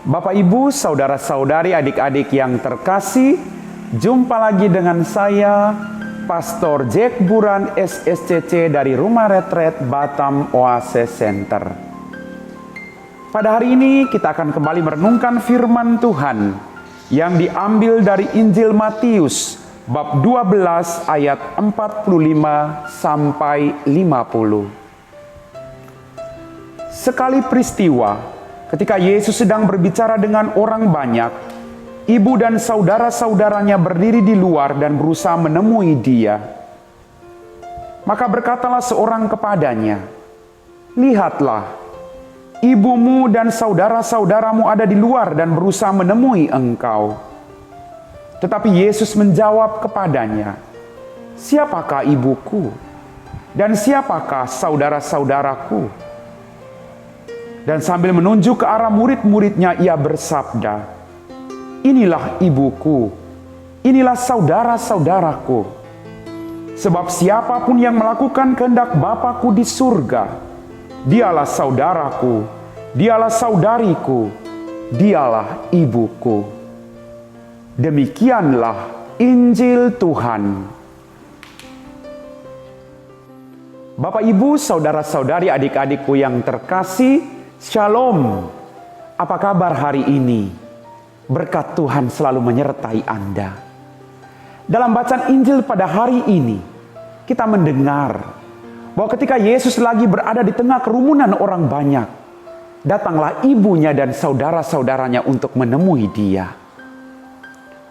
Bapak, Ibu, saudara-saudari, adik-adik yang terkasih, jumpa lagi dengan saya, Pastor Jack Buran SSCC dari Rumah Retret Batam Oase Center. Pada hari ini kita akan kembali merenungkan firman Tuhan yang diambil dari Injil Matius bab 12 ayat 45 sampai 50. Sekali peristiwa ketika Yesus sedang berbicara dengan orang banyak, ibu dan saudara-saudaranya berdiri di luar dan berusaha menemui dia. Maka berkatalah seorang kepadanya, "Lihatlah, ibumu dan saudara-saudaramu ada di luar dan berusaha menemui engkau." Tetapi Yesus menjawab kepadanya, "Siapakah ibuku? Dan siapakah saudara-saudaraku?" Dan sambil menunjuk ke arah murid-muridnya, ia bersabda, "Inilah ibuku, inilah saudara-saudaraku. Sebab siapapun yang melakukan kehendak Bapa-Ku di surga, dialah saudaraku, dialah saudariku, dialah ibuku." Demikianlah Injil Tuhan. Bapak, Ibu, saudara-saudari, adik-adikku yang terkasih, Shalom. Apa kabar hari ini? Berkat Tuhan selalu menyertai Anda. Dalam bacaan Injil pada hari ini, kita mendengar bahwa ketika Yesus lagi berada di tengah kerumunan orang banyak, datanglah ibunya dan saudara-saudaranya untuk menemui dia.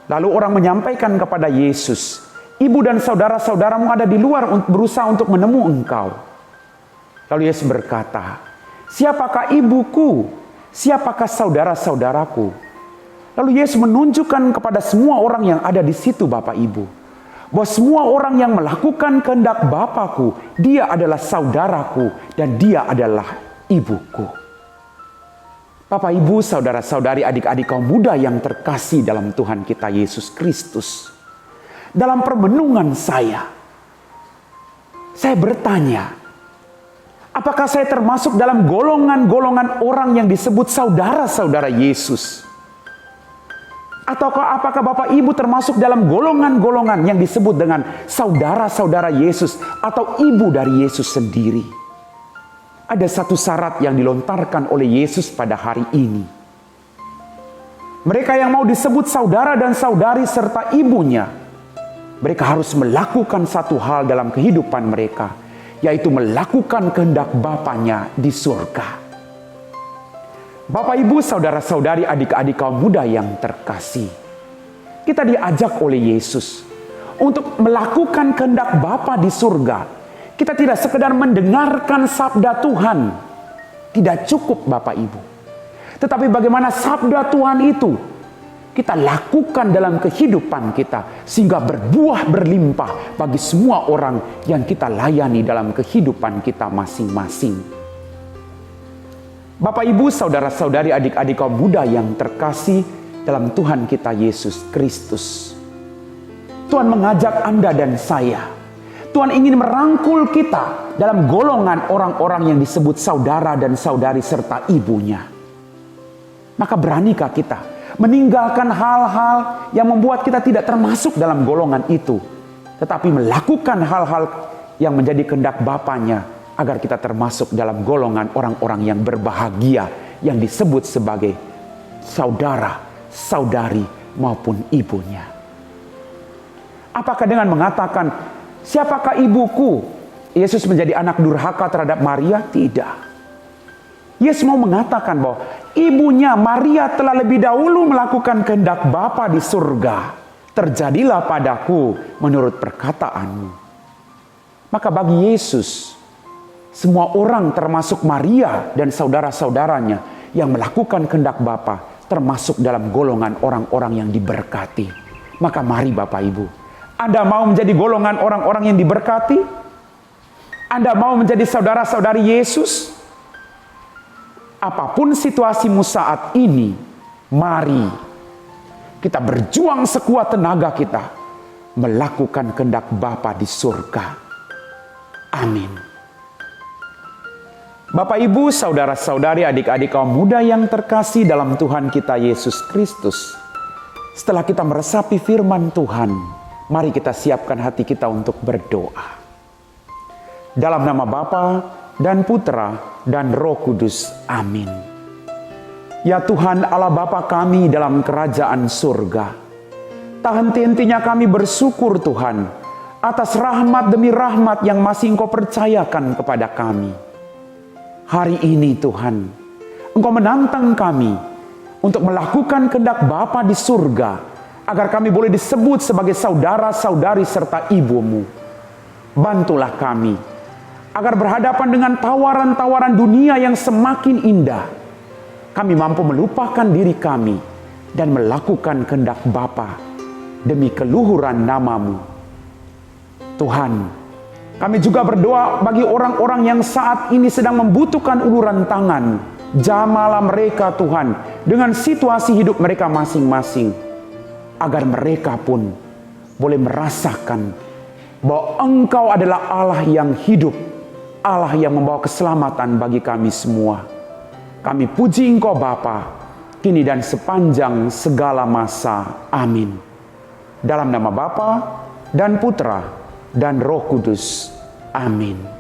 Lalu orang menyampaikan kepada Yesus, "Ibu dan saudara-saudaramu ada di luar berusaha untuk menemui engkau." Lalu Yesus berkata, "Siapakah ibuku? Siapakah saudara-saudaraku?" Lalu Yesus menunjukkan kepada semua orang yang ada di situ, Bapak Ibu, bahwa semua orang yang melakukan kehendak Bapa-Ku, dia adalah saudaraku dan dia adalah ibuku. Bapak, Ibu, saudara-saudari, adik-adik kaum muda yang terkasih dalam Tuhan kita Yesus Kristus. Dalam permenungan saya bertanya, apakah saya termasuk dalam golongan-golongan orang yang disebut saudara-saudara Yesus? Ataukah apakah Bapak Ibu termasuk dalam golongan-golongan yang disebut dengan saudara-saudara Yesus atau ibu dari Yesus sendiri? Ada satu syarat yang dilontarkan oleh Yesus pada hari ini. Mereka yang mau disebut saudara dan saudari serta ibunya, mereka harus melakukan satu hal dalam kehidupan mereka, yaitu melakukan kehendak Bapanya di surga. Bapak, Ibu, saudara-saudari, adik-adik kaum muda yang terkasih, kita diajak oleh Yesus untuk melakukan kehendak Bapa di surga. Kita tidak sekedar mendengarkan sabda Tuhan, tidak cukup Bapak Ibu, tetapi bagaimana sabda Tuhan itu kita lakukan dalam kehidupan kita sehingga berbuah berlimpah bagi semua orang yang kita layani dalam kehidupan kita masing-masing. Bapak, Ibu, saudara-saudari, adik-adik kaum muda yang terkasih dalam Tuhan kita Yesus Kristus. Tuhan mengajak Anda dan saya. Tuhan ingin merangkul kita dalam golongan orang-orang yang disebut saudara dan saudari serta ibunya. Maka beranikah kita meninggalkan hal-hal yang membuat kita tidak termasuk dalam golongan itu, tetapi melakukan hal-hal yang menjadi kehendak Bapanya, agar kita termasuk dalam golongan orang-orang yang berbahagia yang disebut sebagai saudara, saudari maupun ibunya. Apakah dengan mengatakan, "Siapakah ibuku?" Yesus menjadi anak durhaka terhadap Maria? Tidak. Yesus mau mengatakan bahwa ibunya Maria telah lebih dahulu melakukan kehendak Bapa di surga. "Terjadilah padaku menurut perkataanmu." Maka bagi Yesus, semua orang termasuk Maria dan saudara-saudaranya yang melakukan kehendak Bapa termasuk dalam golongan orang-orang yang diberkati. Maka mari Bapak Ibu, Anda mau menjadi golongan orang-orang yang diberkati? Anda mau menjadi saudara-saudari Yesus? Apapun situasimu saat ini, mari kita berjuang sekuat tenaga kita melakukan kehendak Bapa di surga. Amin. Bapak, Ibu, saudara-saudari, adik-adik kaum muda yang terkasih dalam Tuhan kita Yesus Kristus. Setelah kita meresapi firman Tuhan, mari kita siapkan hati kita untuk berdoa. Dalam nama Bapa dan Putra dan Roh Kudus. Amin. Ya Tuhan Allah Bapa kami dalam kerajaan surga, tak henti-hentinya kami bersyukur Tuhan atas rahmat demi rahmat yang masih Engkau percayakan kepada kami. Hari ini Tuhan, Engkau menantang kami untuk melakukan kehendak Bapa di surga, agar kami boleh disebut sebagai saudara-saudari serta ibumu. Bantulah kami, agar berhadapan dengan tawaran-tawaran dunia yang semakin indah, kami mampu melupakan diri kami dan melakukan kehendak Bapa demi keluhuran nama-Mu. Tuhan, kami juga berdoa bagi orang-orang yang saat ini sedang membutuhkan uluran tangan. Jamalah mereka Tuhan dengan situasi hidup mereka masing-masing, agar mereka pun boleh merasakan bahwa Engkau adalah Allah yang hidup, Allah yang membawa keselamatan bagi kami semua. Kami puji Engkau Bapa, kini dan sepanjang segala masa. Amin. Dalam nama Bapa dan Putra dan Roh Kudus. Amin.